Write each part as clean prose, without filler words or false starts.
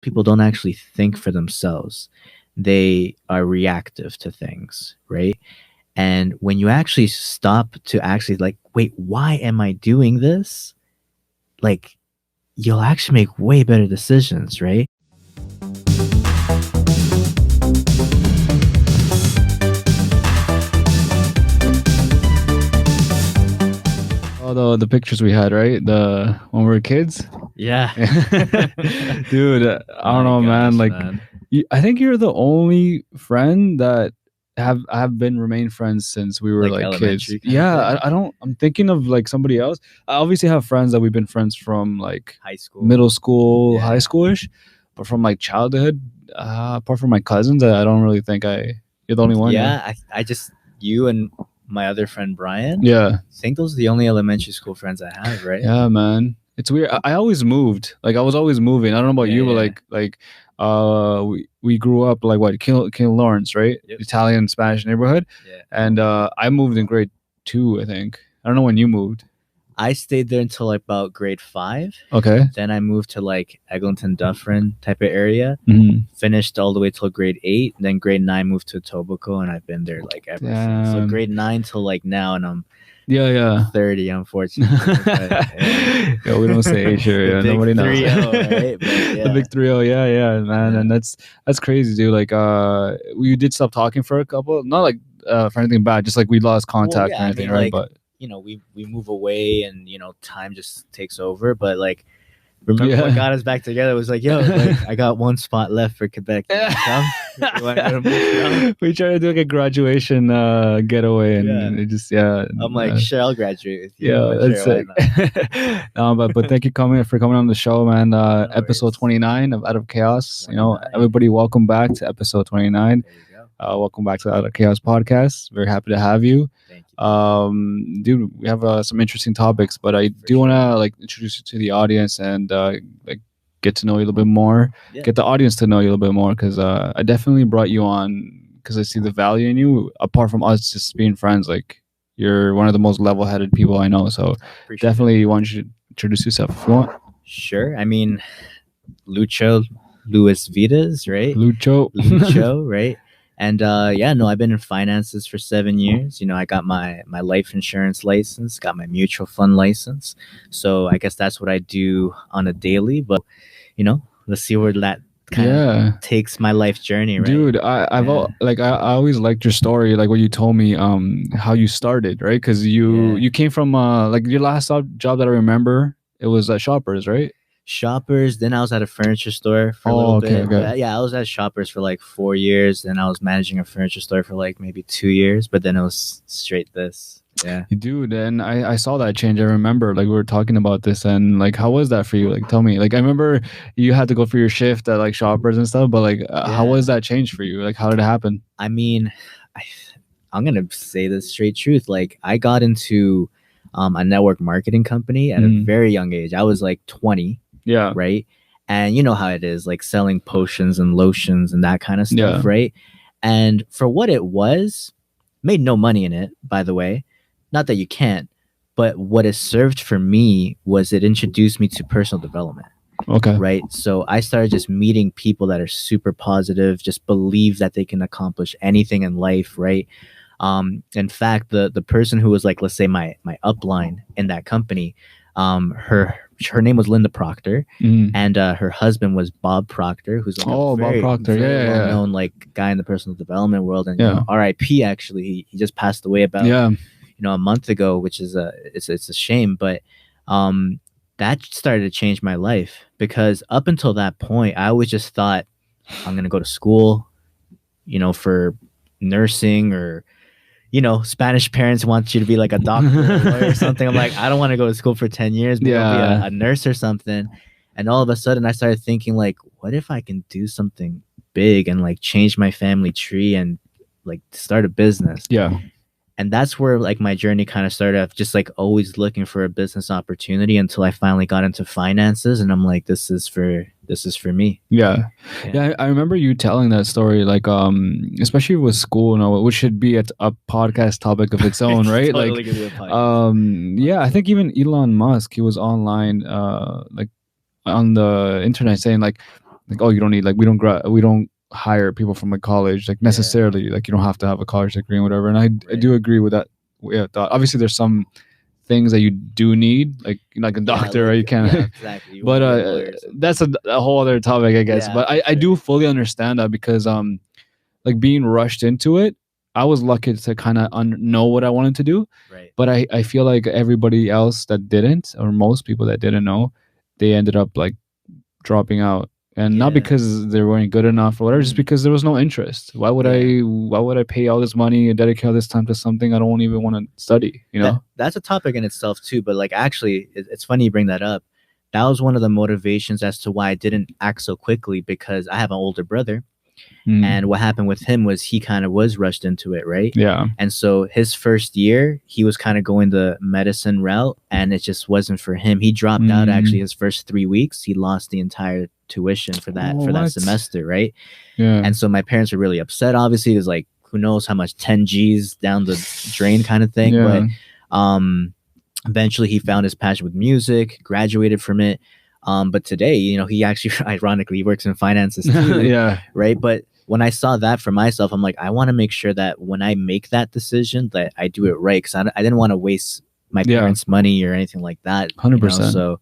people don't actually think for themselves. They are reactive to things, right? And when you actually stop to actually like, wait, why am I doing this? Like, you'll actually make way better decisions, right? Oh, the pictures we had, right? The when we were kids. Yeah. Dude, I don't know, man. Like, I think you're the only friend that have been remain friends since we were like kids. Yeah, I don't. I'm thinking of like somebody else. I obviously have friends that we've been friends from like high school, middle school, high schoolish, but from like childhood, apart from my cousins, I don't really think you're the only one. Yeah, I just you and my other friend Brian. Yeah, I think those are the only elementary school friends I have, right? Yeah, man. It's weird. I always moved. Like I was always moving. I don't know about you, but we grew up like what King Lawrence, right? Yep. Italian Spanish neighborhood. Yeah. And I moved in grade 2, I think. I don't know when you moved. I stayed there until like about grade 5. Okay. Then I moved to like Eglinton, Dufferin type of area. Finished all the way till grade 8. Then grade 9 moved to Etobicoke, and I've been there like ever since. So grade 9 till like now, and I'm 30, unfortunately. Yeah, we don't say age here. Yeah, nobody knows. 3-0, right? But, The big 3-0, yeah, man. Yeah. And that's crazy, dude. Like we did stop talking for a couple, not like for anything bad, just like we lost contact or anything, right? Like, but you know, we move away, and you know, time just takes over. But like, remember what got us back together was like, yo, like, I got one spot left for Quebec. We tried to do like a graduation getaway, and it just I'm like, sure, I'll graduate with you. Yeah, that's it. No, but thank you for coming on the show, man. Episode 29 of Out of Chaos. 29. You know, everybody, welcome back to episode 29. There you go. Welcome back to the Out of Chaos podcast. Very happy to have you. Thank you. Dude, we have some interesting topics, but I do want to like introduce you to the audience and like get to know you a little bit more, get the audience to know you a little bit more, because I definitely brought you on because I see the value in you. Apart from us just being friends, like you're one of the most level-headed people I know. So definitely want you to introduce yourself if you want. Sure. I mean, Luis Vides, right? Lucho, right? And I've been in finances for 7 years. You know, I got my life insurance license, got my mutual fund license. So I guess that's what I do on a daily. But, you know, let's see where that kind of takes my life journey, right? Dude, I always liked your story, like what you told me, how you started, right? Because you came from like your last job that I remember, it was at Shoppers, right? Shoppers. Then I was at a furniture store for a little bit. Okay. I was at Shoppers for like 4 years. Then I was managing a furniture store for like maybe 2 years. But then it was straight this. Yeah. Dude, and I saw that change. I remember like we were talking about this, and like how was that for you? Like tell me. Like I remember you had to go for your shift at like Shoppers and stuff, but like how was that change for you? Like how did it happen? I mean, I'm gonna say the straight truth. Like I got into a network marketing company at a very young age. I was like 20. Yeah. Right. And you know how it is, like selling potions and lotions and that kind of stuff. Right. And for what it was, made no money in it, by the way. Not that you can't, but what it served for me was it introduced me to personal development. Okay. Right. So I started just meeting people that are super positive, just believe that they can accomplish anything in life. Right. In fact, the person who was like, let's say my upline in that company, her name was Linda Proctor, and her husband was Bob Proctor, who's like Bob Proctor, well-known like guy in the personal development world, and you know, R.I.P. Actually, he just passed away about a month ago, which is it's a shame, but that started to change my life, because up until that point, I always just thought I'm gonna go to school, you know, for nursing, or you know, Spanish parents want you to be like a doctor or something. I'm like, I don't want to go to school for 10 years, maybe I'll be a nurse or something. And all of a sudden I started thinking like, what if I can do something big and like change my family tree and like start a business? Yeah. And that's where like my journey kind of started of just like always looking for a business opportunity, until I finally got into finances, and I'm like, this is for me. Yeah. I remember you telling that story, like especially with school, you know, which should be a podcast topic of its own, right? Totally like I think even Elon Musk, he was online like on the internet saying like like, oh, you don't need, like, we don't hire people from a college, like, necessarily, like, you don't have to have a college degree or whatever. And I do agree with that. Yeah, obviously there's some things that you do need, like a doctor, right? You can't. Exactly. But that's a whole other topic, I guess. But I do fully understand that, because like, being rushed into it, I was lucky to kind of know what I wanted to do. Right. But I feel like everybody else that didn't, or most people that didn't know, they ended up like dropping out. And not because they weren't good enough or whatever, just because there was no interest. Why would I pay all this money and dedicate all this time to something I don't even want to study, you know? That's a topic in itself too, but like, actually, it's funny you bring that up. That was one of the motivations as to why I didn't act so quickly, because I have an older brother. And what happened with him was he kind of was rushed into it, right? Yeah. And so his first year, he was kind of going the medicine route, and it just wasn't for him. He dropped out actually his first 3 weeks. He lost the entire tuition for that semester, right? Yeah. And so my parents were really upset. Obviously, it was like, who knows how much 10 G's down the drain kind of thing. Yeah. But eventually he found his passion with music, graduated from it. But today, you know, he actually, ironically, works in finances too. Yeah. Right. But when I saw that for myself, I'm like, I want to make sure that when I make that decision, that I do it right. Because I didn't want to waste my parents' money or anything like that. 100%. So,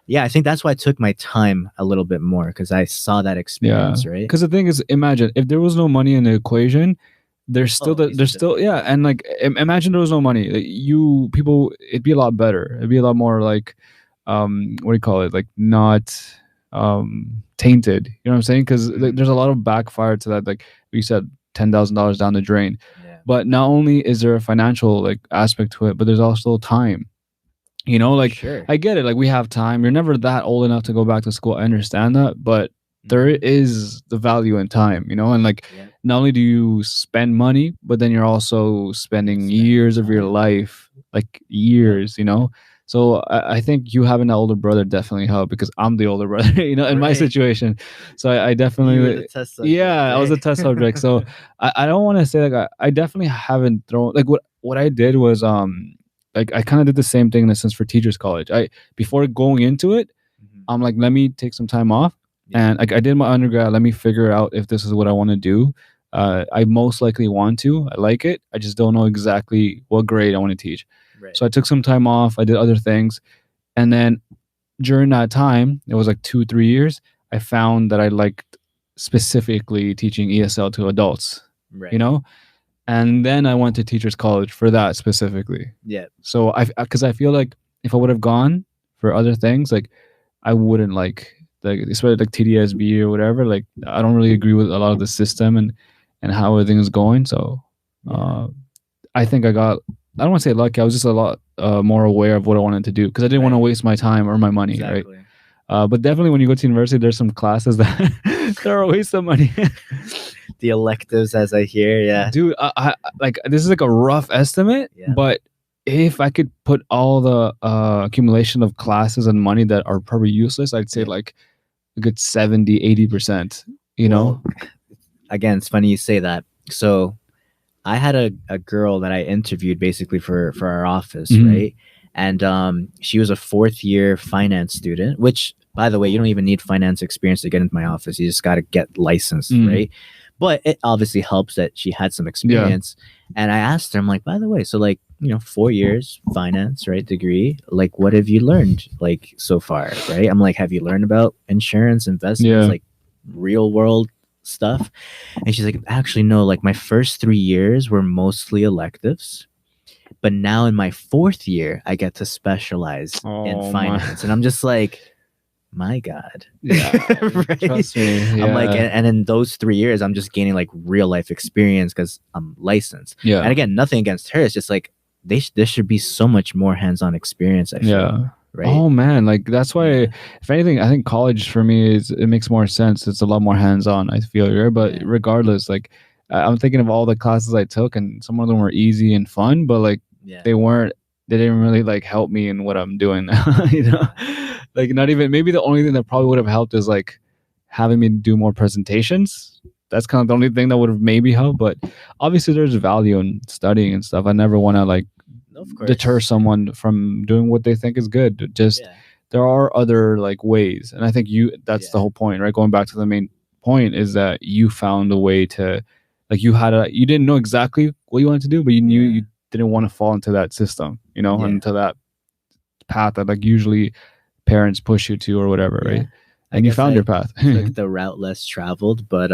yeah, I think that's why I took my time a little bit more, because I saw that experience, right? Because the thing is, imagine if there was no money in the equation, there's still and like, imagine there was no money. Like, people, it'd be a lot better. It'd be a lot more like, what do you call it? Like, not tainted. You know what I'm saying? Because there's a lot of backfire to that. Like you said, $10,000 down the drain. Yeah. But not only is there a financial like aspect to it, but there's also time. You know, like, Sure. I get it. Like, we have time. You're never that old enough to go back to school. I understand that, but there is the value in time, you know? And like, not only do you spend money, but then you're also spending years of your life, like years, you know? So I think you having an older brother definitely helped, because I'm the older brother, you know, in my situation. So I definitely, you were the test subject, I was a test subject. So I don't want to say like, I definitely haven't thrown, like, what I did was, like, I kind of did the same thing in a sense for teachers college. Before going into it, I'm like, let me take some time off. And like, I did my undergrad. Let me figure out if this is what I want to do. I most likely want to. I like it. I just don't know exactly what grade I want to teach. Right. So I took some time off. I did other things. And then during that time, it was like 2-3 years, I found that I liked specifically teaching ESL to adults, you know? And then I went to teachers college for that specifically. Yeah. So because I feel like if I would have gone for other things, like, I wouldn't like especially like TDSB or whatever. Like, I don't really agree with a lot of the system and how everything is going. So I think I don't want to say lucky. I was just a lot more aware of what I wanted to do, because I didn't want to waste my time or my money. Exactly. Right. But definitely when you go to university, there's some classes that they're a waste of money. The electives, as I hear. Yeah. Dude, I like, this is like a rough estimate, but if I could put all the accumulation of classes and money that are probably useless, I'd say like a good 70-80%, you know? Again, it's funny you say that. So I had a girl that I interviewed basically for our office, right? And she was a 4th year finance student, which, by the way, you don't even need finance experience to get into my office. You just got to get licensed, right? But it obviously helps that she had some experience. And I asked her, I'm like, by the way, so like, 4 years finance, right, degree, like, what have you learned like so far, right? I'm like, have you learned about insurance, investments, like real world stuff? And she's like, actually, no, like, my first 3 years were mostly electives, but now in my 4th year, I get to specialize in finance. And I'm just like, my God. Yeah. Right? Trust me. Yeah. I'm like, and in those 3 years, I'm just gaining like real life experience because I'm licensed. Yeah. And again, nothing against her. It's just like, there should be so much more hands-on experience, I feel. Right? Oh man, like, that's why, if anything, I think college for me it makes more sense. It's a lot more hands-on, I feel here. But regardless, like, I'm thinking of all the classes I took, and some of them were easy and fun, but like, they didn't really like help me in what I'm doing now. You know, like, not even, maybe the only thing that probably would have helped is like having me do more presentations. That's kind of the only thing that would have maybe helped. But obviously there's value in studying and stuff. I never want to like deter someone from doing what they think is good. Just there are other like ways, and I think that's the whole point, right? Going back to the main point is that you found a way to, like, you didn't know exactly what you wanted to do, but you knew you didn't want to fall into that system, into that path that like usually parents push you to or whatever, right? And you found your path. Like the route less traveled, but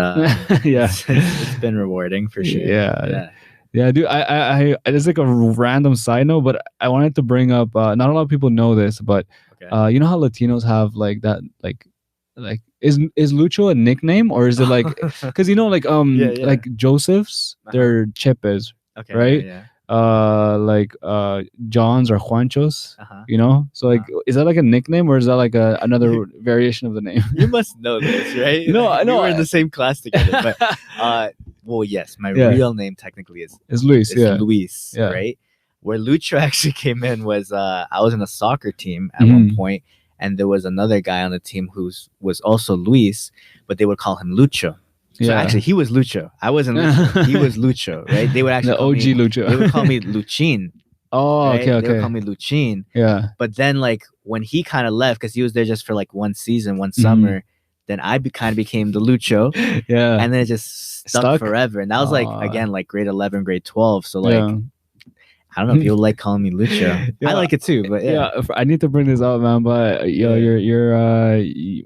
it's been rewarding for sure. Yeah, dude. I it's like a random side note, but I wanted to bring up. Not a lot of people know this, but you know how Latinos have like that, like is Lucho a nickname, or is it like because like Joseph's their Chepes, right? Like John's or Juanchos, so like is that like a nickname, or is that like another variation of the name? You must know this, right? No, I know we were in the same class together, but well, yes, my real name technically is Luis. Luis, right? Where Lucho actually came in was I was in a soccer team at one point, and there was another guy on the team who was also Luis, but they would call him Lucho. So actually, he was Lucho. I wasn't Lucho. He was Lucho, right? They would actually the OG Lucho. They would call me Luchin. Oh, right? Okay. They would call me Luchin. Yeah. But then, like, when he kind of left, because he was there just for like one season, one summer, then I kind of became the Lucho. Yeah. And then it just stuck forever. And that was like, again, like grade 11, grade 12. So like, I don't know if people like calling me Lucho. I like it too, but I need to bring this up, man. But you're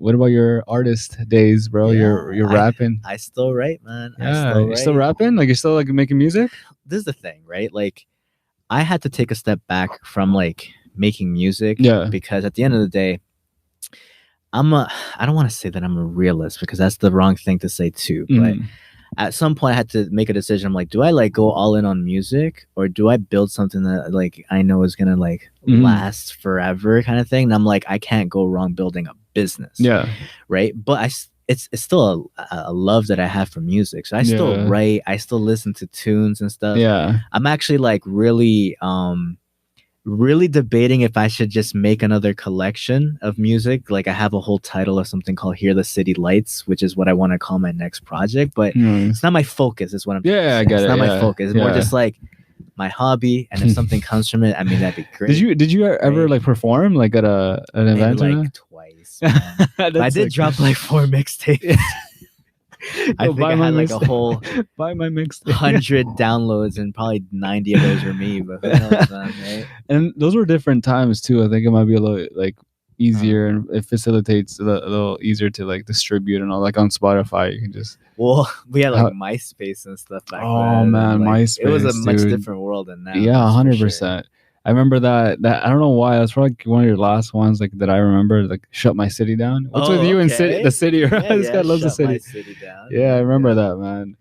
what about your artist days, bro? You're rapping. I still write, man. You're still rapping? Like you're still like making music? This is the thing, right? Like I had to take a step back from like making music, because at the end of the day, I don't want to say that I'm a realist, because that's the wrong thing to say too, but at some point I had to make a decision. I'm like, do I like go all in on music, or do I build something that like I know is gonna like last forever kind of thing? And I'm like, I can't go wrong building a business. Right. But it's still a love that I have for music. So I still write, I still listen to tunes and stuff. I'm actually like really debating if I should just make another collection of music. Like I have a whole title of something called Hear the City Lights, which is what I want to call my next project, but it's not my focus, is what I'm saying. I get it. It's not my focus. It's more just like my hobby, and if something comes from it, I mean, that'd be great. Did you ever like perform like at an event? Like twice. I did drop like 4 mixtapes. I think I had like a whole buy my mixtape 100 downloads, and probably 90 of those were me. But who knows, man, right? And those were different times too. I think it might be a little like easier, and it facilitates a little easier to like distribute and all. Like on Spotify, you can just we had like MySpace and stuff back then. Oh man, like, MySpace! It was a much different world than now. Yeah, 100%. I remember that I don't know why, that's probably like one of your last ones like that I remember, like Shut My City Down. What's with you and the city, right? This guy loves the city. Yeah, I remember that, man.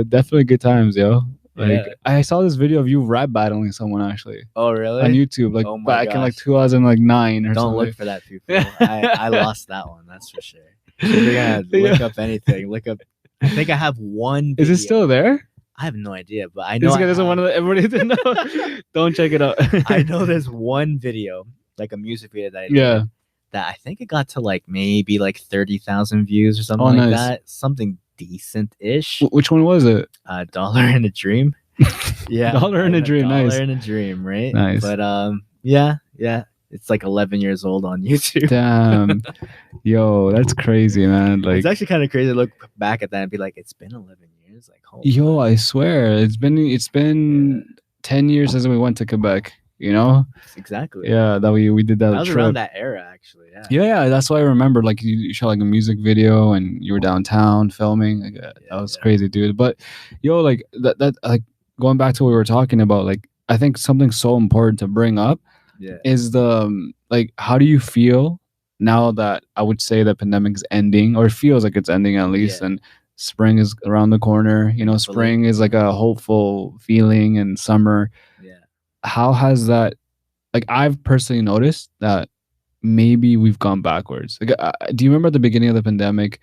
Definitely good times, yo. Like I saw this video of you rap battling someone actually. Oh really? On YouTube, like back in like 2009 or something. Don't look for that, people. I lost that one, that's for sure. You're gonna look up anything. Look up. I think I have one video. Is it still there? I have no idea, but I know this guy doesn't want everybody to know. Don't check it out. I know there's one video, like a music video that I did, that I think it got to like maybe like 30,000 views or something like that. Something decent-ish. Which one was it? Dollar in a Dream. Dollar in a Dream. Nice. Dollar in a Dream, right? Nice. But yeah. It's like 11 years old on YouTube. Damn. Yo, that's crazy, man. Like, it's actually kind of crazy to look back at that and be like, it's been 11 years. Like, yo, I swear, it's been 10 years since we went to Quebec. You know? Exactly. Yeah, that we did that. That was trip around that era, actually. Yeah, that's why I remember. Like you shot like a music video and you were downtown filming. Like, that was crazy, dude. But yo, like that like going back to what we were talking about. Like I think something so important to bring up is the like, how do you feel now that I would say the pandemic's ending, or it feels like it's ending at least, and spring is around the corner. You know, spring is like a hopeful feeling, and summer. How has that? Like I've personally noticed that maybe we've gone backwards. Like, do you remember at the beginning of the pandemic,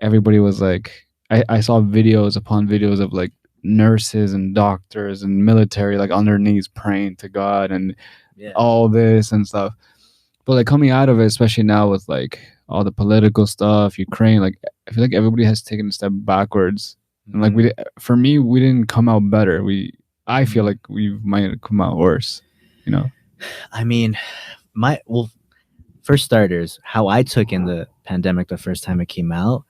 everybody was like, I saw videos upon videos of like nurses and doctors and military like on their knees praying to God and all this and stuff. But like coming out of it, especially now with like all the political stuff, Ukraine, like I feel like everybody has taken a step backwards. And like we didn't come out better. I feel like we might have come out worse, you know? I mean, for starters, how I took in the pandemic the first time it came out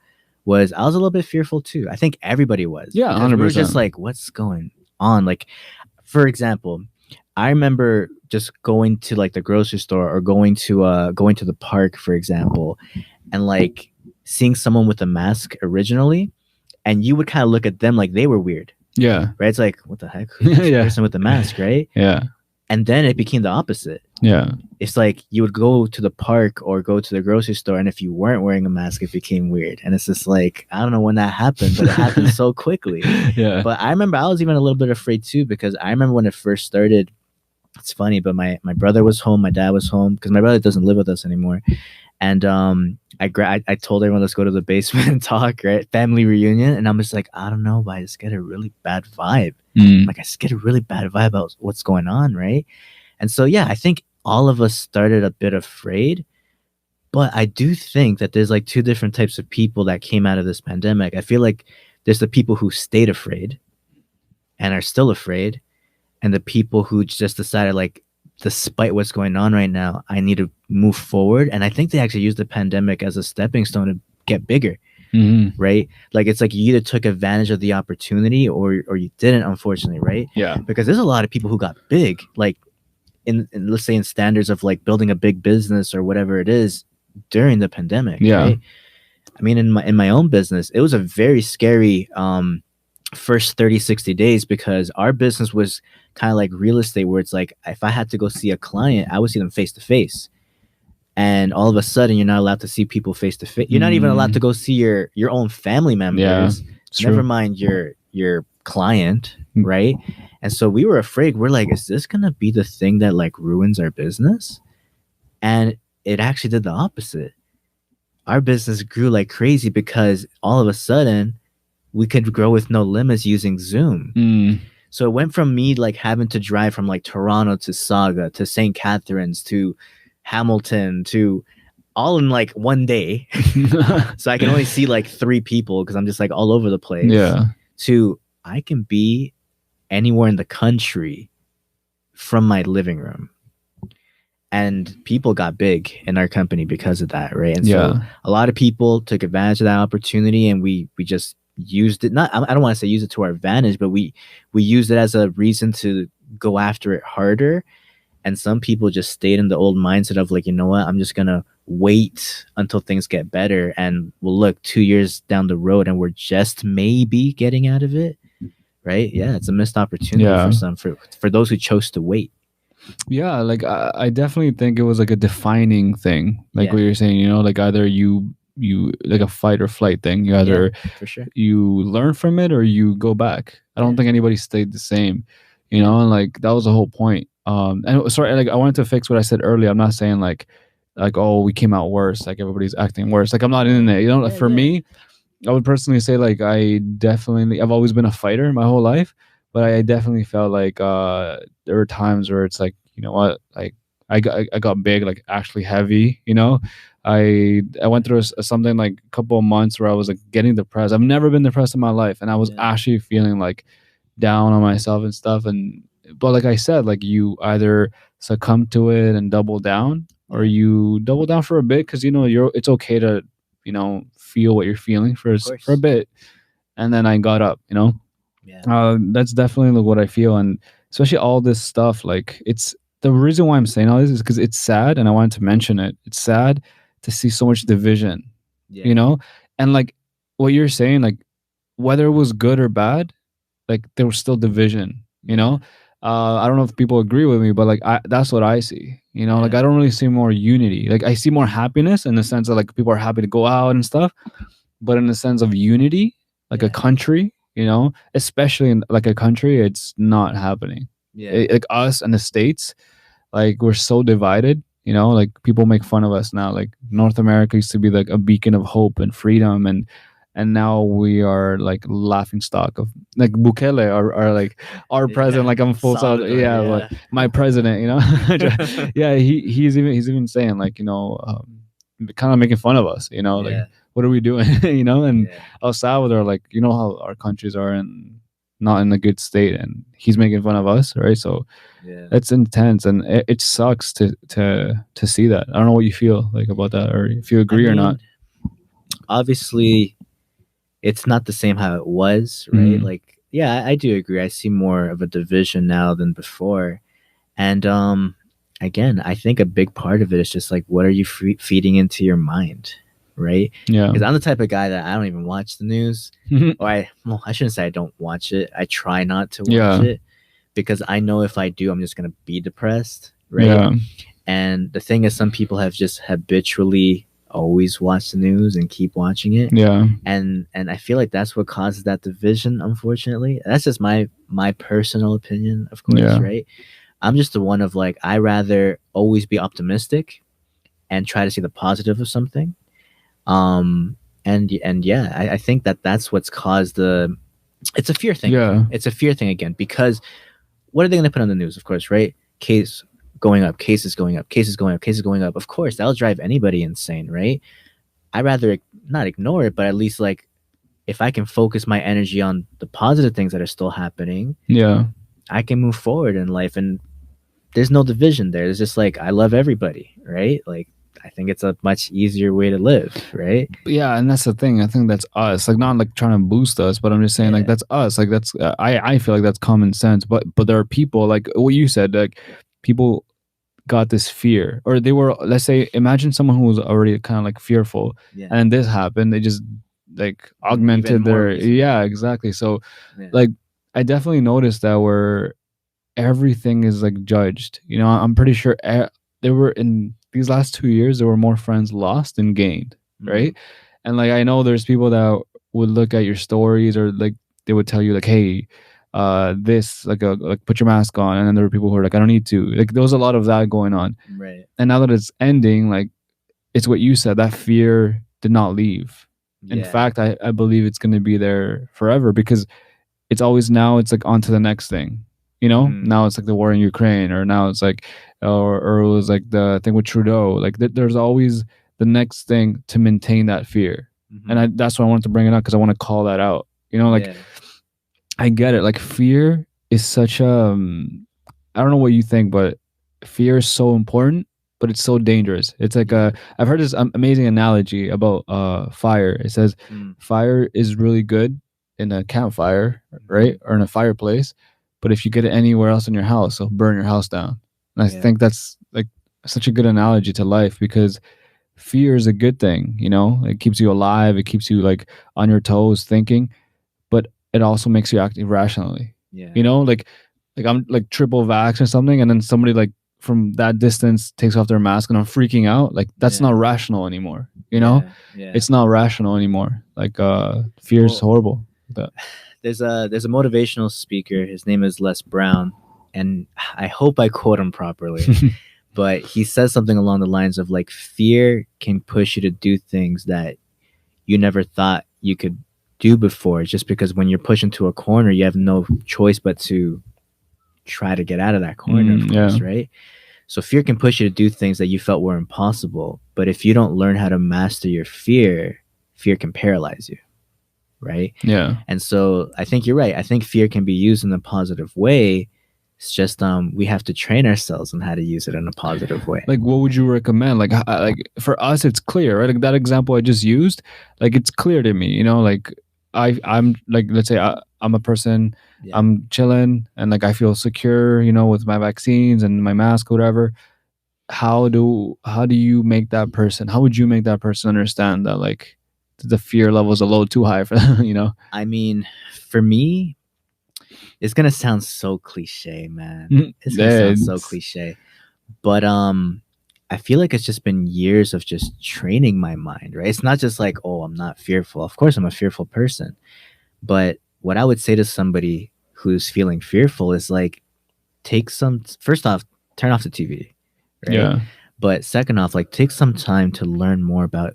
was I was a little bit fearful too. I think everybody was. Yeah, 100%. We were just like, what's going on? Like, for example, I remember just going to like the grocery store or going to the park, for example, and like seeing someone with a mask originally, and you would kind of look at them like they were weird. Yeah. Right? It's like, what the heck? Who's this person with the mask, right? Yeah. And then it became the opposite. Yeah. It's like you would go to the park or go to the grocery store, and if you weren't wearing a mask, it became weird. And it's just like, I don't know when that happened, but it happened so quickly. Yeah. But I remember I was even a little bit afraid too, because I remember when it first started, it's funny, but my brother was home, my dad was home, because my brother doesn't live with us anymore. And I told everyone, let's go to the basement and talk, right? Family reunion. And I'm just like, I don't know, but I just get a really bad vibe. Like I just get a really bad vibe about what's going on, right? And so, yeah, I think all of us started a bit afraid. But I do think that there's like two different types of people that came out of this pandemic. I feel like there's the people who stayed afraid and are still afraid, and the people who just decided, like, despite what's going on right now, I need to move forward. And I think they actually used the pandemic as a stepping stone to get bigger. Right? Like, it's like you either took advantage of the opportunity or you didn't, unfortunately, right? Yeah. Because there's a lot of people who got big, like in let's say in standards of like building a big business or whatever it is during the pandemic. Yeah. Right? I mean, in my own business, it was a very scary first 30, 60 days, because our business was kind of like real estate, where it's like if I had to go see a client, I would see them face to face. And all of a sudden, you're not allowed to see people face to face. You're not even allowed to go see your own family members. Yeah, never mind your client, right? And so we were afraid. We're like, is this gonna be the thing that like ruins our business? And it actually did the opposite. Our business grew like crazy because all of a sudden we could grow with no limits using Zoom. So it went from me like having to drive from like Toronto to Saga to St. Catharines to Hamilton to all in like one day. So I can only see like 3 people because I'm just like all over the place. Yeah. To I can be anywhere in the country from my living room. And people got big in our company because of that, right? And so a lot of people took advantage of that opportunity, and we just used it. Not, I don't want to say use it to our advantage, but we used it as a reason to go after it harder. And some people just stayed in the old mindset of like, you know what, I'm just gonna wait until things get better, and we'll look 2 years down the road and we're just maybe getting out of it, right? Yeah, it's a missed opportunity for some, for those who chose to wait. Yeah, like I definitely think it was like a defining thing, like what you're saying, you know, like either you like a fight or flight thing. You either for sure. You learn from it or you go back. I don't think anybody stayed the same, you know, and like that was the whole point. And sorry, like I wanted to fix what I said earlier. I'm not saying like oh, we came out worse, like everybody's acting worse. Like I'm not in it, you know. For me, I would personally say like I've always been a fighter my whole life, but I definitely felt like there were times where it's like, you know what, like I got big, like actually heavy, you know. I went through something like a couple of months where I was like getting depressed. I've never been depressed in my life, and I was actually feeling like down on myself and stuff. But like I said, like you either succumb to it and double down, or you double down for a bit, because you know it's okay to, you know, feel what you're feeling for a bit, and then I got up, you know. That's definitely what I feel. And especially all this stuff, like it's the reason why I'm saying all this is because it's sad, and I wanted to mention it. It's sad to see so much division, you know. And like what you're saying, like whether it was good or bad, like there was still division, you know. I don't know if people agree with me, but like that's what I see, you know. Like I don't really see more unity. Like I see more happiness in the sense that like people are happy to go out and stuff, but in the sense of unity, like a country, you know, especially in like a country, it's not happening. Like us and the States, like we're so divided, you know. Like people make fun of us now. Like North America used to be like a beacon of hope and freedom, and now we are like laughing stock of like Bukele or like our president. Like I'm full Salvador, but my president, you know. He's even saying like, you know, kind of making fun of us, you know. Like what are we doing? You know. And El Salvador, like, you know how our countries are in not in a good state, and he's making fun of us, right? So Yeah. that's intense, and it sucks to see that. I don't know what you feel like about that, or if you agree or not. Obviously, it's not the same how it was, right? Like, yeah, I do agree. I see more of a division now than before. And again, I think a big part of it is just like, what are you feeding into your mind, right? Yeah. Because I'm the type of guy that I don't even watch the news. Or I shouldn't say I don't watch it. I try not to watch it, because I know if I do, I'm just gonna be depressed, right? Yeah. And the thing is, some people have just habitually always watched the news and keep watching it. Yeah. And I feel like that's what causes that division, unfortunately. That's just my personal opinion, of course, right? I'm just the one of like, I rather always be optimistic and try to see the positive of something. And yeah, I think that's what's caused it's a fear thing. Yeah. It's a fear thing again, because what are they going to put on the news? Of course, right? Case going up, cases going up, cases going up, cases going up. Of course, that'll drive anybody insane, right? I'd rather not ignore it, but at least, like, if I can focus my energy on the positive things that are still happening, I can move forward in life. And there's no division there. It's just like, I love everybody, right? Like, I think it's a much easier way to live, right? Yeah, and that's the thing. I think that's us. Like, not like trying to boost us, but I'm just saying, like, that's us. Like, that's I feel like that's common sense. But there are people, like what you said, like, people got this fear, or they were, let's say, imagine someone who was already kind of like fearful, and this happened. They just like augmented their exactly. So like, I definitely noticed that where everything is like judged. You know, I'm pretty sure there were, in these last 2 years, there were more friends lost than gained, right? And like, I know there's people that would look at your stories, or like they would tell you like, hey, this like put your mask on, and then there were people who are like, I don't need to. Like, there was a lot of that going on, right? And now that it's ending, like, it's what you said, that fear did not leave. In fact, I believe it's going to be there forever, because it's always, now it's like on to the next thing. You know, now it's like the war in Ukraine, or now it's like, or it was like the thing with Trudeau. Like, there's always the next thing to maintain that fear. And that's why I wanted to bring it up, because I want to call that out. You know, like, I get it. Like, fear is such a, I don't know what you think, but fear is so important, but it's so dangerous. It's like I've heard this amazing analogy about fire. It says fire is really good in a campfire, right, or in a fireplace, but if you get it anywhere else in your house, it'll burn your house down. And I think that's like such a good analogy to life, because fear is a good thing. You know, it keeps you alive. It keeps you like on your toes thinking, but it also makes you act irrationally. You know, like I'm like triple vax or something, and then somebody like from that distance takes off their mask, and I'm freaking out. Like, that's not rational anymore. You know, it's not rational anymore. Like, fear is horrible. There's a motivational speaker. His name is Les Brown, and I hope I quote him properly. But he says something along the lines of like, fear can push you to do things that you never thought you could do before, just because when you're pushed into a corner, you have no choice but to try to get out of that corner, of course, right? So fear can push you to do things that you felt were impossible. But if you don't learn how to master your fear, fear can paralyze you, right? And so I think you're right. I think fear can be used in a positive way. It's just we have to train ourselves on how to use it in a positive way. Like, what would you recommend? Like for us, it's clear, right? Like that example I just used, like, it's clear to me. You know, like I'm like, let's say I'm a person, I'm chilling, and like I feel secure, you know, with my vaccines and my mask, whatever. How do you make that person? How would you make that person understand that like the fear level is a little too high for them? You know, I mean, for me, it's gonna sound so cliche, man. It's gonna sound so cliche, but I feel like it's just been years of just training my mind, right? It's not just like, oh, I'm not fearful. Of course, I'm a fearful person, but what I would say to somebody who's feeling fearful is like, first off, turn off the TV, right? But second off, like, take some time to learn more about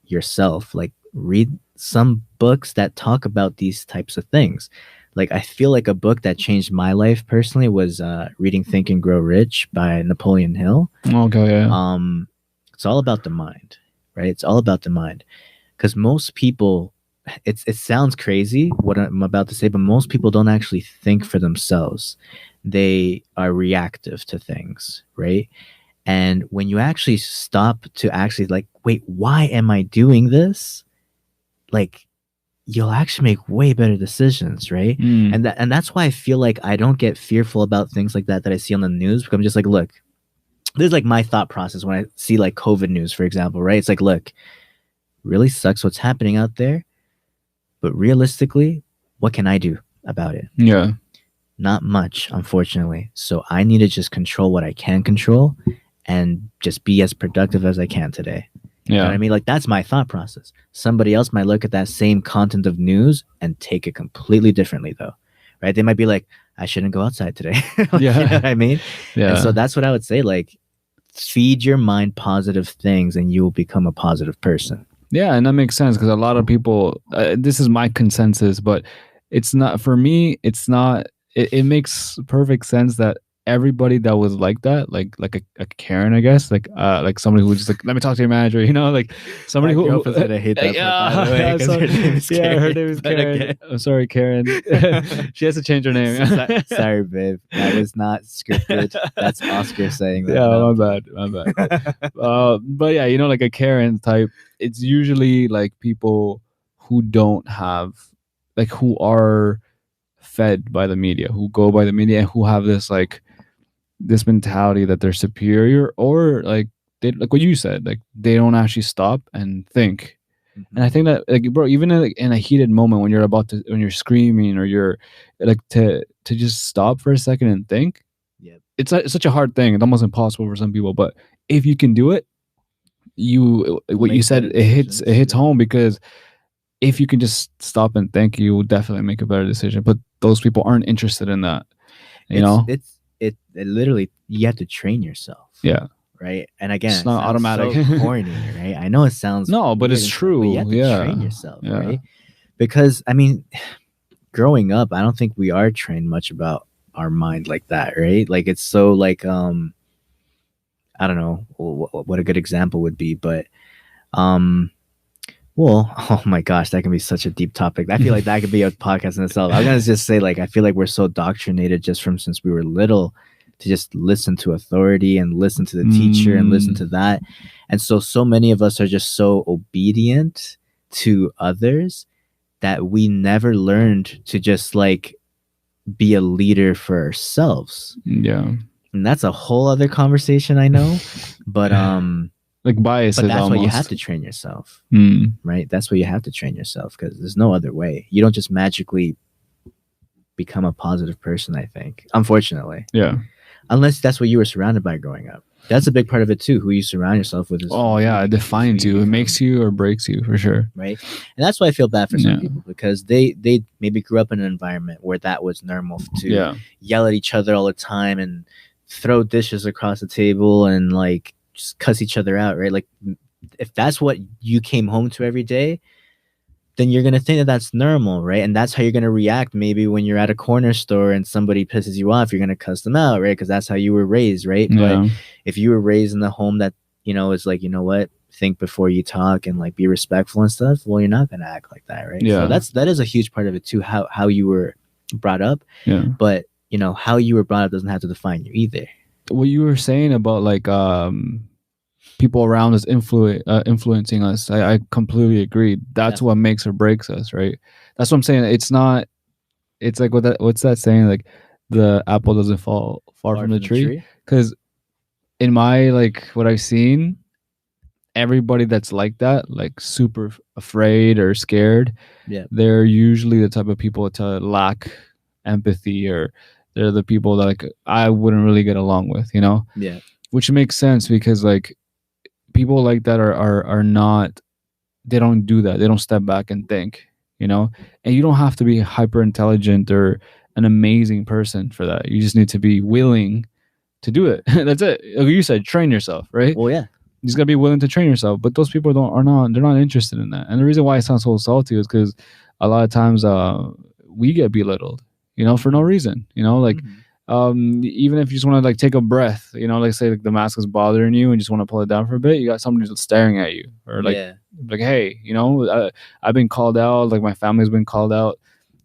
yourself. Like, read some books that talk about these types of things. Like, I feel like a book that changed my life personally was reading Think and Grow Rich by Napoleon Hill. It's all about the mind, right? It's all about the mind, because most people it sounds crazy what I'm about to say, but most people don't actually think for themselves. They are reactive to things, right? And when you actually stop to actually like, wait, why am I doing this? Like, you'll actually make way better decisions, right? And that's why I feel like I don't get fearful about things like that I see on the news, because I'm just like, look, this is like my thought process when I see like COVID news, for example, right? It's like, look, really sucks what's happening out there, but realistically, what can I do about it? Yeah. Not much, unfortunately. So I need to just control what I can control and just be as productive as I can today. You know what I mean? Like, that's my thought process. Somebody else might look at that same content of news and take it completely differently, though, right? They might be like, I shouldn't go outside today. You know what I mean? Yeah. And so that's what I would say. Like, feed your mind positive things and you will become a positive person. Yeah, and that makes sense, because a lot of people, this is my consensus, but it's not, for me, it's not, it makes perfect sense that everybody that was like that, like a Karen, I guess, like somebody who just like, let me talk to your manager, like somebody who girlfriend's gonna hate that. Her name is Karen. I'm sorry, Karen. She has to change her name. Sorry, babe. That was not scripted. That's Oscar saying that. Yeah, my bad. But yeah, like a Karen type, it's usually like people who don't have, like, who are fed by the media, who go by the media, and who have this like this mentality that they're superior, or like they, like what you said, like they don't actually stop and think. And I think that, like, bro, even in a heated moment when you're screaming, or you're like, to just stop for a second and think. Yep. It's such a hard thing. It's almost impossible for some people, but if you can do it, what you said, it hits home, because if you can just stop and think, you will definitely make a better decision. But those people aren't interested in that. It literally, you have to train yourself. Yeah. Right. And again, it's not automatic. So corny, right? I know it sounds but it's true. But you have to train yourself, right? Because I mean, growing up, I don't think we are trained much about our mind like that, right? Like, it's so like I don't know what a good example would be, but well, oh my gosh, that can be such a deep topic. I feel like that could be a podcast in itself. I'm gonna just say, like, I feel like we're so indoctrinated just from since we were little to just listen to authority and listen to the teacher and listen to that. And so many of us are just so obedient to others that we never learned to just like be a leader for ourselves. Yeah. And that's a whole other conversation, I know. But like bias, but that's almost why you have to train yourself, right? That's why you have to train yourself, because there's no other way. You don't just magically become a positive person, I think, unfortunately. Yeah. Unless that's what you were surrounded by growing up. That's a big part of it too. Who you surround yourself with. It defines you. It makes you or breaks you, for sure. Right. And that's why I feel bad for some people, because they maybe grew up in an environment where that was normal to yell at each other all the time and throw dishes across the table and like just cuss each other out, right? Like, if that's what you came home to every day, then you're going to think that that's normal, right? And that's how you're going to react maybe when you're at a corner store and somebody pisses you off, you're going to cuss them out, right? Because that's how you were raised, right? But if you were raised in a home that, is like, you know what, think before you talk and like be respectful and stuff, well, you're not going to act like that, right? So that is a huge part of it too, how you were brought up. Yeah. But, how you were brought up doesn't have to define you either. What you were saying about like people around us influencing us, I completely agree. That's what makes or breaks us, right? That's what I'm saying. It's not. It's like what's that saying? Like, the apple doesn't fall far from the tree. Because in my, like, what I've seen, everybody that's like that, like super afraid or scared, they're usually the type of people to lack empathy, or they're the people that like I wouldn't really get along with, Yeah. Which makes sense, because like people like that are not, they don't do that. They don't step back and think, and you don't have to be hyper intelligent or an amazing person for that. You just need to be willing to do it. That's it. Like you said, train yourself, right? Well, yeah. You just gotta be willing to train yourself. But those people they're not interested in that. And the reason why it sounds so salty is because a lot of times we get belittled, for no reason, like Even if you just want to like take a breath, you know, like say like the mask is bothering you and you just want to pull it down for a bit, you got somebody just staring at you, or like hey, you know, I've been called out, like my family's been called out,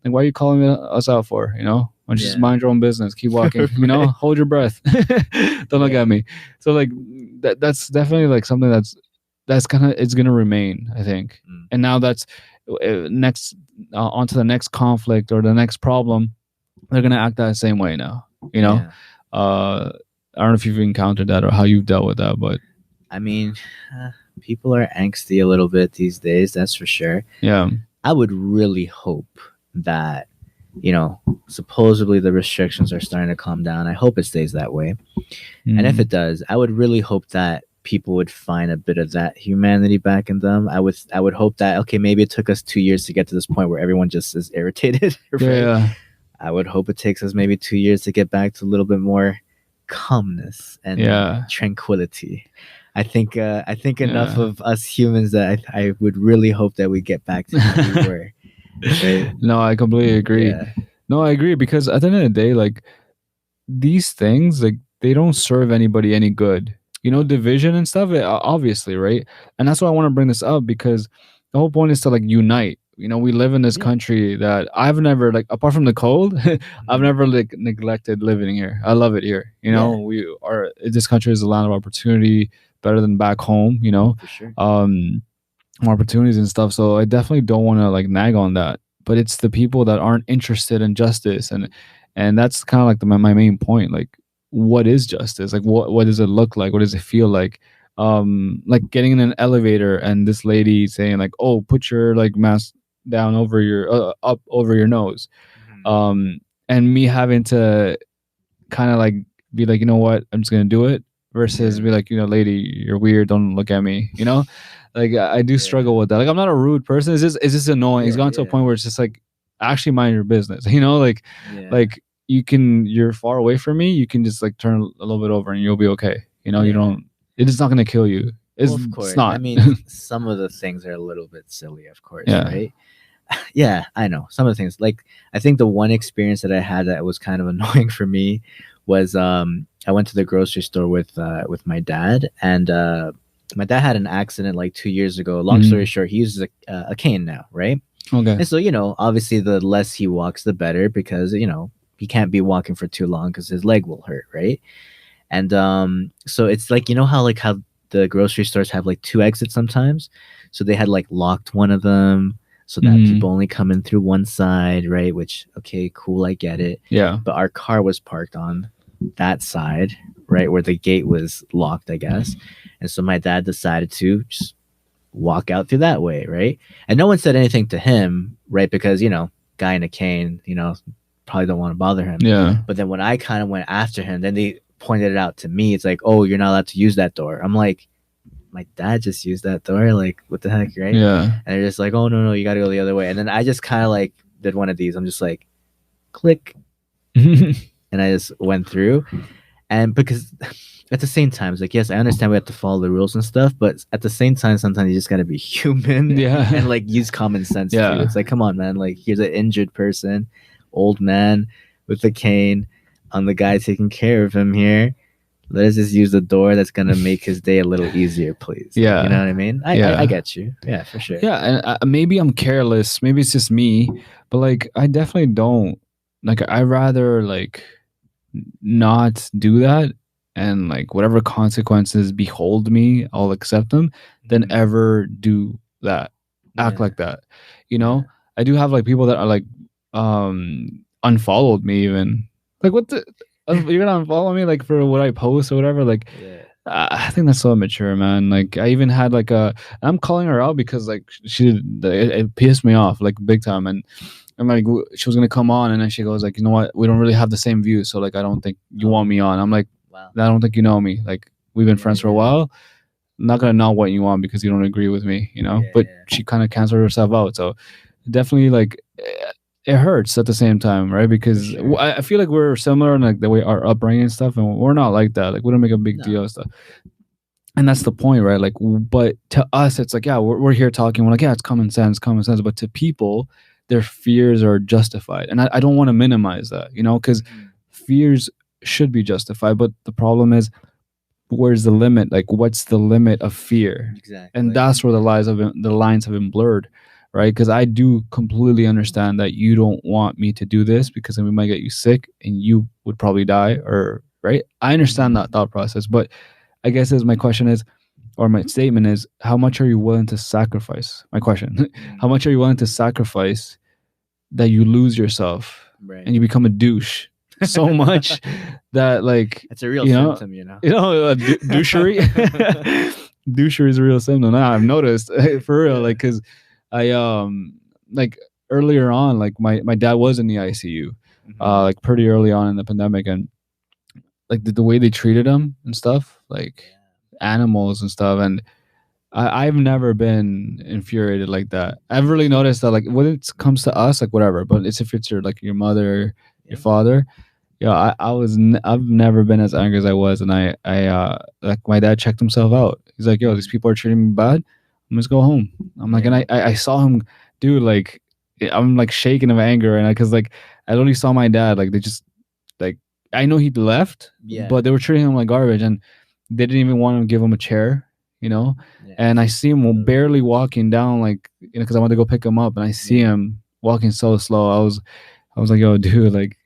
like why are you calling us out for, you know? Why don't you just mind your own business, keep walking, right. You know, hold your breath, don't look at me. So like that's definitely like something that's kind of, it's gonna remain, I think. And now that's next onto the next conflict or the next problem, they're gonna act that same way now, you know. I don't know if you've encountered that or how you've dealt with that, but I mean, people are angsty a little bit these days, that's for sure. Yeah, I would really hope that, you know, supposedly the restrictions are starting to calm down. I hope it stays that way. And if it does, I would really hope that people would find a bit of that humanity back in them. I would hope that, okay, maybe it took us 2 years to get to this point where everyone just is irritated. Right? Yeah. I would hope it takes us maybe 2 years to get back to a little bit more calmness and tranquility. I think enough of us humans that I would really hope that we get back to how we were. Right? No, I completely agree. No, I agree, because at the end of the day, like these things, like they don't serve anybody any good. You know, division and stuff, obviously, right? And that's why I want to bring this up, because the whole point is to like unite. You know, we live in this country that I've never, like, apart from the cold, I've never like neglected living here. I love it here. You know, this country is a land of opportunity, better than back home. You know, for sure. More opportunities and stuff. So I definitely don't want to like nag on that. But it's the people that aren't interested in justice, and that's kind of like my main point. Like, what is justice? Like, what does it look like? What does it feel like? Like getting in an elevator and this lady saying like, "Oh, put your like mask down over your up over your nose," and me having to kind of like be like, you know what, I'm just gonna do it, versus be like, you know, lady, you're weird, don't look at me, you know. Like I do struggle with that. Like I'm not a rude person, it's just annoying. It's gone to a point where it's just like, actually mind your business, you know. Like you're far away from me, you can just like turn a little bit over and you'll be okay, you know. You don't, it's not gonna kill you. Well, of course. It's not. I mean, some of the things are a little bit silly, of course, right? Yeah, I know. Some of the things, like I think the one experience that I had that was kind of annoying for me was I went to the grocery store with my dad, and my dad had an accident like 2 years ago. Long story short, he uses a cane now, right? Okay. And so, you know, obviously the less he walks, the better, because, you know, he can't be walking for too long because his leg will hurt, right? And so it's like, you know how the grocery stores have like 2 exits sometimes, so they had like locked one of them so that people only come in through one side, right? Which, okay, cool, I get it. Yeah. But our car was parked on that side, right, where the gate was locked, I guess. And so my dad decided to just walk out through that way, right? And no one said anything to him, right? Because, you know, guy in a cane, you know, probably don't want to bother him. Yeah. But then when I kind of went after him, then they pointed it out to me. It's like, oh, you're not allowed to use that door. I'm like, my dad just used that door. Like, what the heck, right? Yeah. And they're just like, oh, no, you got to go the other way. And then I just kind of like did one of these. I'm just like, click. And I just went through. And because at the same time, it's like, yes, I understand we have to follow the rules and stuff, but at the same time, sometimes you just gotta be human and like use common sense too. It's like, come on, man, like here's an injured person, old man with a cane. I'm the guy taking care of him here. Let us just use the door that's gonna make his day a little easier, please. Yeah. You know what I mean? I get you. Yeah, for sure. Yeah, and maybe I'm careless. Maybe it's just me, but like I definitely don't, like, I rather like not do that, and like whatever consequences behold me, I'll accept them, than ever do that, act like that, you know. I do have like people that are like unfollowed me, even like, what the you're gonna unfollow me like for what I post or whatever, like I think that's so immature, man. Like I even had like I'm calling her out because like it pissed me off like big time, and I'm like, she was gonna come on, and then she goes like, you know what, we don't really have the same views, so like I don't think you want me on. I'm like, wow. I don't think you know me. Like we've been friends for a while. I'm not gonna not want you on because you don't agree with me, you know. But she kind of canceled herself out, so definitely like it hurts at the same time, right? Because I feel like we're similar in like the way our upbringing and stuff, and we're not like that. Like we don't make a big deal and stuff. And that's the point, right? Like, but to us, it's like, yeah, we're here talking. We're like, yeah, it's common sense. But to people, their fears are justified, and I don't want to minimize that, you know, because fears should be justified, but the problem is, where's the limit? Like, what's the limit of fear? Exactly. And that's where the lines have been blurred, right? Because I do completely understand that you don't want me to do this because then we might get you sick and you would probably die, or right. I understand that thought process, but I guess my question is, or my statement is, how much are you willing to sacrifice? My question: how much are you willing to sacrifice that you lose yourself and you become a douche so much that, like, it's a real symptom, douchery. Douchery is a real symptom. Now I've noticed for real, like, because I like earlier on, like my dad was in the ICU, like pretty early on in the pandemic, and like the way they treated him and stuff, like animals and stuff, and I've never been infuriated like that. I've really noticed that, like, when it comes to us, like, whatever, but it's if it's your mother, your father. I've never been as angry as I was, and I like, my dad checked himself out. He's like, yo, these people are treating me bad. I'm just go home. I'm like, and I saw him, dude, like, I'm like shaking of anger, and because like I literally saw my dad, like, they just, like, I know he'd left, but they were treating him like garbage, and they didn't even want to give him a chair, and I see him barely walking down, like, because I wanted to go pick him up, and I see him walking so slow. I was like, yo, dude, like,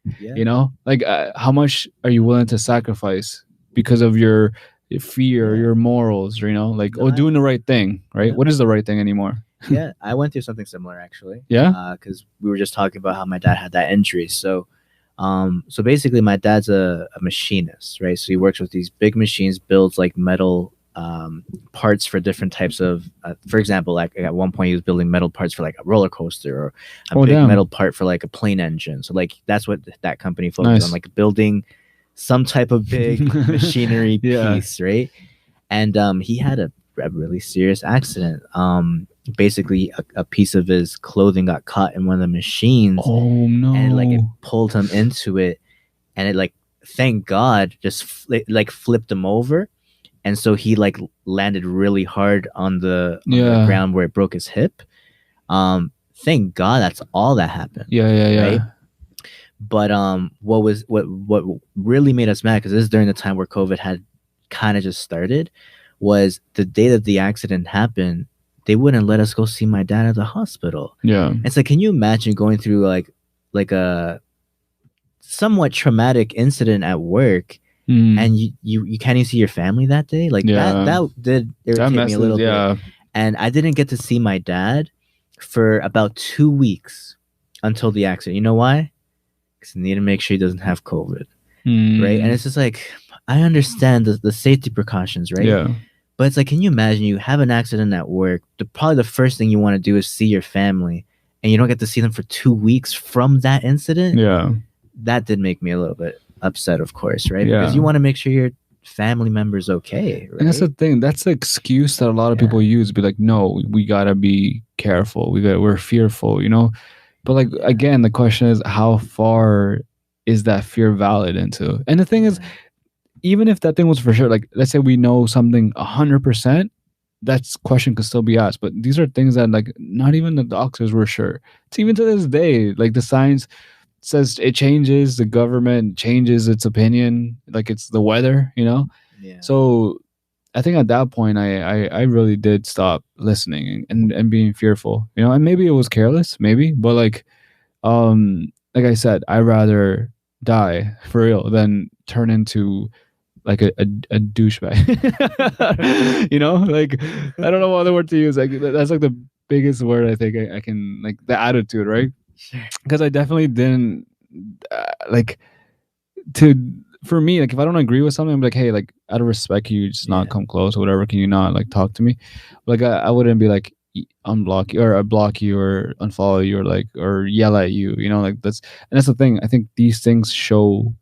like, how much are you willing to sacrifice because of your fear, your morals, like, doing the right thing, right? What is the right thing anymore? Yeah, I went through something similar, actually. Yeah? Because we were just talking about how my dad had that injury. So basically, my dad's a machinist, right? So he works with these big machines, builds like metal parts for different types of, for example, like at one point he was building metal parts for like a roller coaster, or a big metal part for like a plane engine. So like that's what that company focused on, like building some type of big machinery piece, right? And he had a really serious accident. Basically a piece of his clothing got caught in one of the machines. Oh no. And like it pulled him into it, and it, like, thank God, just flipped him over. And so he like landed really hard on the ground where it broke his hip. Thank God that's all that happened. Yeah. Right? But what really made us mad, because this is during the time where COVID had kind of just started, was the day that the accident happened, they wouldn't let us go see my dad at the hospital. Yeah. It's like, can you imagine going through like a somewhat traumatic incident at work, and you can't even see your family that day? Like, that did irritate me a little bit. And I didn't get to see my dad for about 2 weeks until the accident. You know why? Because I need to make sure he doesn't have COVID, right? And it's just like, I understand the safety precautions, right? Yeah. But it's like, can you imagine you have an accident at work? Probably the first thing you want to do is see your family, and you don't get to see them for 2 weeks from that incident. Yeah. That did make me a little bit upset, of course, right? Yeah. Because you want to make sure your family member's okay, right? And that's the thing. That's the excuse that a lot of people use. Be like, no, we gotta be careful. We're fearful, But like, again, the question is, how far is that fear valid into? And the thing is, even if that thing was for sure, like, let's say we know something 100%, that question could still be asked. But these are things that, like, not even the doctors were sure. It's even to this day, like, the science says it changes, the government changes its opinion, like it's the weather, Yeah. So I think at that point, I really did stop listening and being fearful, and maybe it was careless, maybe, but like I said, I'd rather die for real than turn into like a douchebag. Like, I don't know what other word to use. Like, that's like the biggest word I think I can, like, the attitude, right? Because I definitely didn't like for me, like, if I don't agree with something, I'm like, hey, like, out of respect, can you just not come close or whatever? Can you not, like, talk to me? Like, I wouldn't be like unblock you or block you or unfollow you or yell at you, like, that's the thing. I think these things show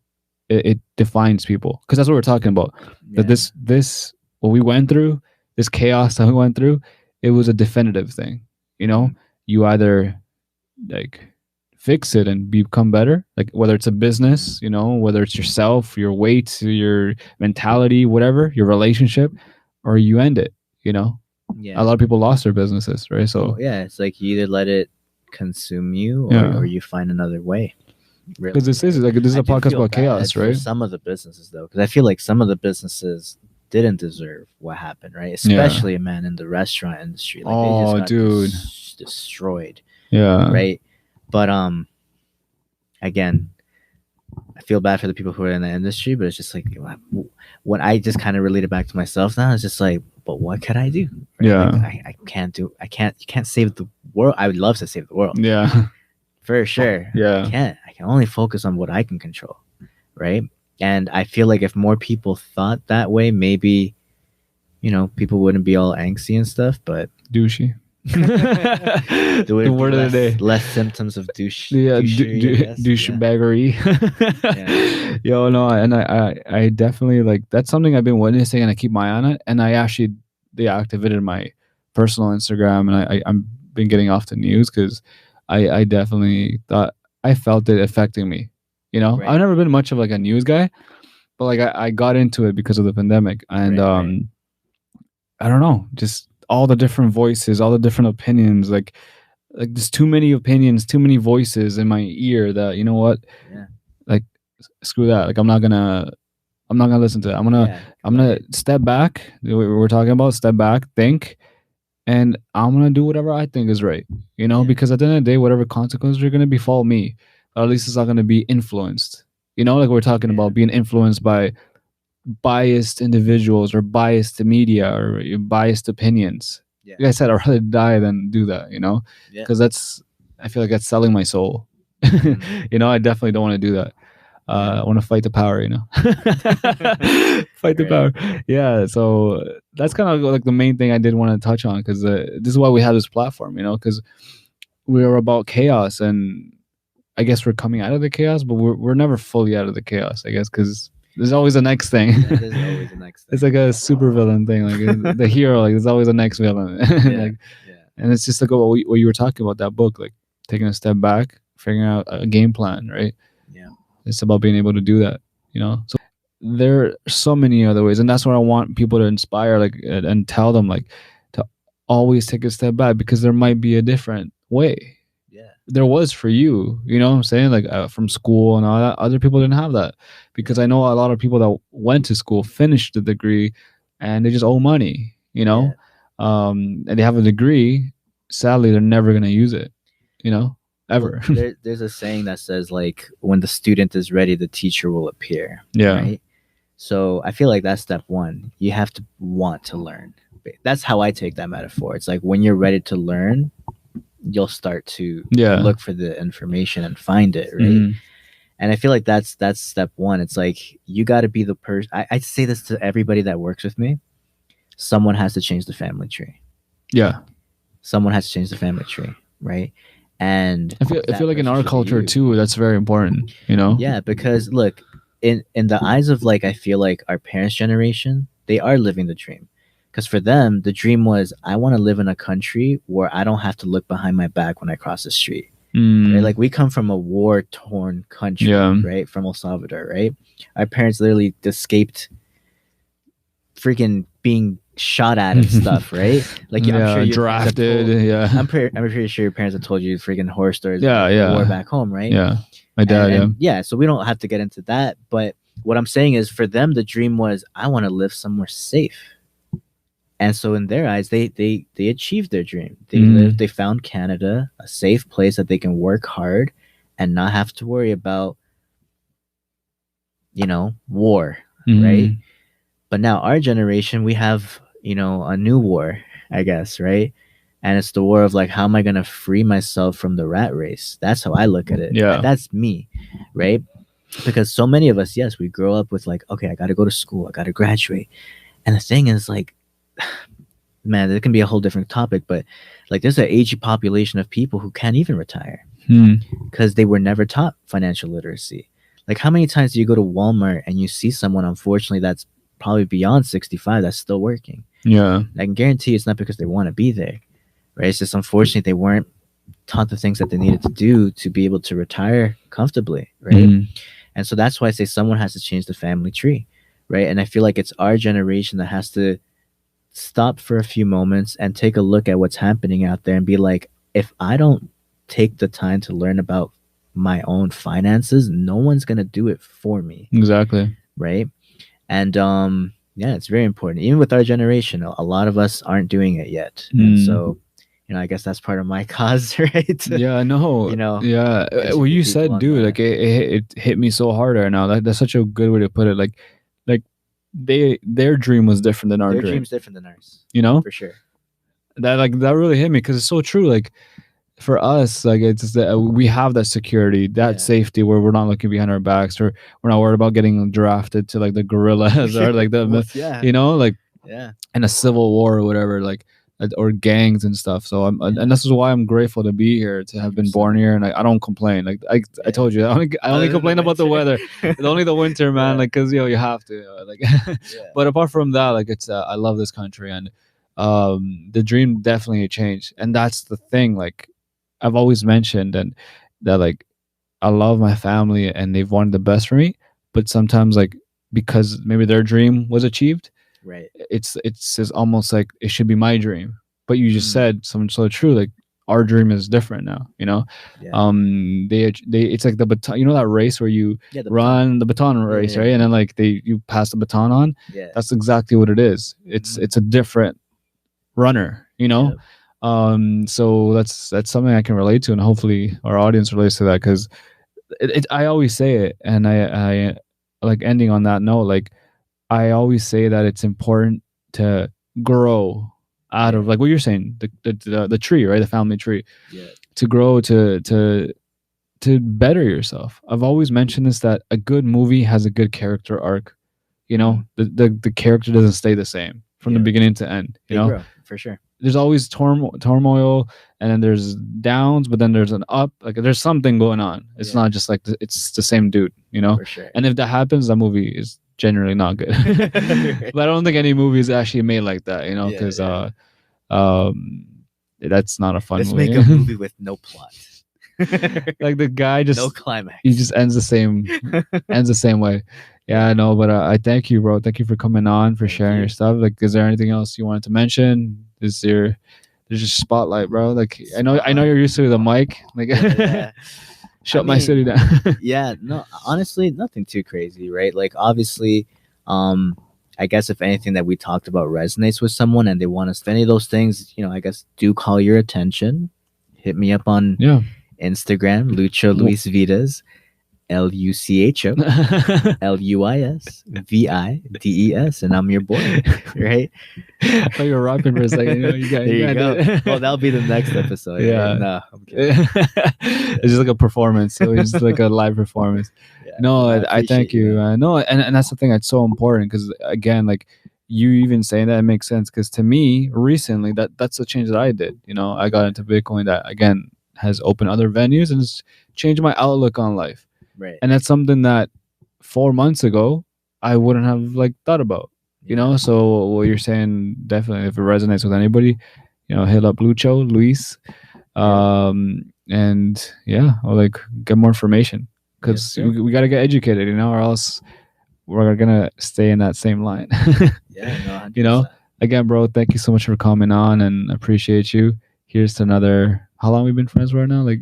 it defines people, because that's what we're talking about. That this what we went through, this chaos that we went through, it was a definitive thing. You either, like, fix it and become better, like, whether it's a business, whether it's yourself, your weight, your mentality, whatever, your relationship, or you end it. A lot of people lost their businesses, right? So it's like you either let it consume you, or you find another way. Really, because this is like this is a podcast about chaos, right? Some of the businesses though, because I feel like some of the businesses didn't deserve what happened, right? Especially a man in the restaurant industry. Like they just got dude, destroyed. Yeah. Right. But again, I feel bad for the people who are in the industry, but it's just like when I just kind of relate it back to myself now, it's just like, but what could I do? Right? Yeah. Like, you can't save the world. I would love to save the world. Yeah. For sure. Yeah. I can only focus on what I can control. Right. And I feel like if more people thought that way, maybe, people wouldn't be all angsty and stuff, but douchey. The word of the day. Less symptoms of douche. Yeah, douchebaggery. Yeah. Yo, no, and I definitely like that's something I've been witnessing, and I keep my eye on it. And I actually deactivated my personal Instagram, and I'm been getting off the news because I definitely thought I felt it affecting me. Right. I've never been much of like a news guy, but like I got into it because of the pandemic, and right. I don't know, just all the different voices, all the different opinions, like there's too many opinions, too many voices in my ear that, you know what? Yeah. Like screw that. Like I'm not gonna listen to it. I'm gonna step back. We're talking about step back, think, and I'm gonna do whatever I think is right. Because at the end of the day, whatever consequences are gonna befall me, at least it's not gonna be influenced. Like we're talking about being influenced by biased individuals or biased media or biased opinions. Like I said, I'd rather die than do that, because I feel like that's selling my soul. I definitely don't want to do that. I want to fight the power, fight the power. Yeah. So that's kind of like the main thing I did want to touch on, because this is why we have this platform, because we're about chaos, and I guess we're coming out of the chaos, but we're never fully out of the chaos, I guess, because there's always a next thing. There's always a next thing. It's like a super villain thing, like the hero. Like there's always a next villain. And it's just like what you were talking about, that book, like taking a step back, figuring out a game plan, right? Yeah, it's about being able to do that. So there are so many other ways, and that's what I want people to inspire, like, and tell them, like, to always take a step back, because there might be a different way. There was for you, what I'm saying, like from school and all that. Other people didn't have that, because I know a lot of people that went to school, finished the degree, and they just owe money, and they have a degree. Sadly, they're never going to use it, ever. Well, there's a saying that says, like, when the student is ready, the teacher will appear. Yeah. Right? So I feel like that's step one. You have to want to learn. That's how I take that metaphor. It's like when you're ready to learn, you'll start to look for the information and find it, right? Mm-hmm. And I feel like that's step one. It's like you got to be the person. I say this to everybody that works with me. Someone has to change the family tree. Yeah. Someone has to change the family tree, right? And I feel like in our culture too, that's very important, Yeah, because look, in the eyes of, like, I feel like our parents' generation, they are living the dream. Because for them, the dream was, I want to live in a country where I don't have to look behind my back when I cross the street. Right? Like, we come from a war-torn country, right? From El Salvador, right? Our parents literally escaped freaking being shot at and stuff, right? Like, I'm sure drafted. I'm pretty sure your parents have told you freaking horror stories. Yeah. War back home, right? Yeah. My dad, yeah. So we don't have to get into that. But what I'm saying is, for them, the dream was, I want to live somewhere safe. And so in their eyes, they achieved their dream. They found Canada, a safe place that they can work hard and not have to worry about, war, right? But now our generation, we have, a new war, I guess, right? And it's the war of, like, how am I going to free myself from the rat race? That's how I look at it. Yeah. That's me, right? Because so many of us, yes, we grow up with, like, okay, I got to go to school. I got to graduate. And the thing is, like, man, there can be a whole different topic, but, like, there's an aging population of people who can't even retire because they were never taught financial literacy. Like, how many times do you go to Walmart and you see someone, unfortunately, that's probably beyond 65 that's still working? Yeah. I can guarantee it's not because they want to be there, right? It's just, unfortunately, they weren't taught the things that they needed to do to be able to retire comfortably, right? And so that's why I say someone has to change the family tree, right? And I feel like it's our generation that has to stop for a few moments and take a look at what's happening out there and be like, if I don't take the time to learn about my own finances, no one's gonna do it for me. Exactly. Right. And yeah, it's very important. Even with our generation, a lot of us aren't doing it yet. And so, I guess that's part of my cause, right? Yeah, I know. Yeah. What you said, dude, like it hit me so hard right now. That's such a good way to put it. Like their dream was different than our dream. Their dream's different than ours. For sure. That really hit me because it's so true. Like for us, like it's that we have that security, that safety where we're not looking behind our backs, or we're not worried about getting drafted to like the guerrillas or like the like in a civil war or whatever, like or gangs and stuff. So and this is why I'm grateful to be here, to have been born here, and I don't complain. Like I told you, I only complain about the weather. It's only the winter, man. Like because you have to like. But apart from that, like it's I love this country, and the dream definitely changed, and that's the thing. Like I've always mentioned, and that like I love my family and they've wanted the best for me, but sometimes like because maybe their dream was achieved, right? It's almost like it should be my dream. But you just said something so true. Like our dream is different now. They it's like the baton. That race where you run the baton race, right? And then like you pass the baton on. Yeah, that's exactly what it is. It's a different runner. So that's something I can relate to, and hopefully our audience relates to that, because I always say it, and I like ending on that note. Like I always say that it's important to grow out of, like what you're saying, the tree, right? The family tree. To grow, to better yourself. I've always mentioned this, that a good movie has a good character arc. The character doesn't stay the same from the beginning to end. Grow, for sure. There's always turmoil, and then there's downs, but then there's an up. Like there's something going on. It's not just like it's the same dude, For sure. And if that happens, that movie is generally not good. But I don't think any movie is actually made like that, because that's not a fun movie. Let's make a movie with no plot. Like the guy just no climax. He just ends the same way. Yeah, I know, but I thank you, bro. Thank you for coming on, for sharing your stuff. Like, is there anything else you wanted to mention? There's just spotlight, bro. Like, I know you're used to the mic. Like, shut my city down. Yeah, no, honestly, nothing too crazy, right? Like, obviously, I guess if anything that we talked about resonates with someone and they want us, if any of those things, I guess do call your attention, hit me up on Instagram, Lucho Luis Vides. Lucho Luis Vides, and I'm your boy, right? I thought you were rapping for a second. You got it. Well, that'll be the next episode. Yeah, no, I'm kidding. It's just like a performance. So it's just like a live performance. I thank you. No, and that's the thing that's so important, because again, like you even saying that, it makes sense, because to me recently that's the change that I did. I got into Bitcoin, that again has opened other venues and it's changed my outlook on life. Right. And that's something that 4 months ago I wouldn't have like thought about, So what you're saying, definitely, if it resonates with anybody, hit up Luis, and or like get more information, because we got to get educated, or else we're gonna stay in that same line. No, again, bro, thank you so much for coming on, and appreciate you. Here's to another. How long we been friends right now? Like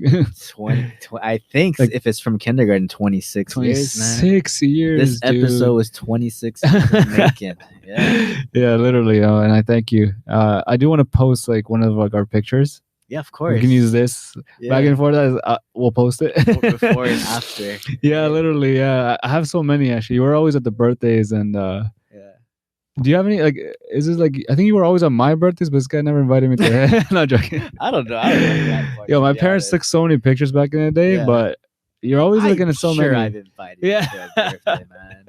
20 I think, like, if it's from kindergarten, 26 years. 26 years. This episode was 26 years in making. Yeah, literally. And I thank you. I do want to post like one of like our pictures. Yeah, of course. We can use this back and forth. We'll post it before and after. Yeah, literally. Yeah, I have so many actually. You were always at the birthdays, and do you have any, like, is this like, I think you were always on my birthdays, but this guy never invited me to Not joking. I don't know. Yo, my parents took so many pictures back in the day, but you're always looking at so many. I've invited you to a birthday, man.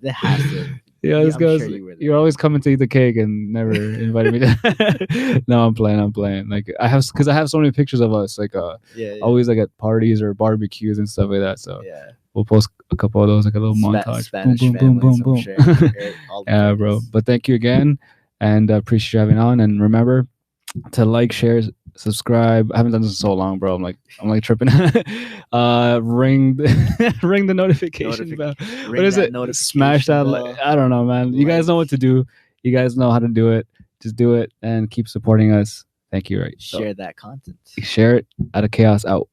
It has to. Yeah, this guy's, you're always coming to eat the cake and never invited me to. No, I'm playing. Like, I have so many pictures of us, like, always like at parties or barbecues and stuff like that. So we'll post a couple of those, like a little montage. Spanish boom, boom, boom. Sure. Yeah, bro. But thank you again, and appreciate you having on. And remember to like, share, subscribe. I haven't done this in so long, bro. I'm like tripping. Ring the notification bell. What is it? Smash that. I don't know, man. You guys know what to do. You guys know how to do it. Just do it and keep supporting us. Thank you. Right. Share that content. Share it. Out of Chaos out.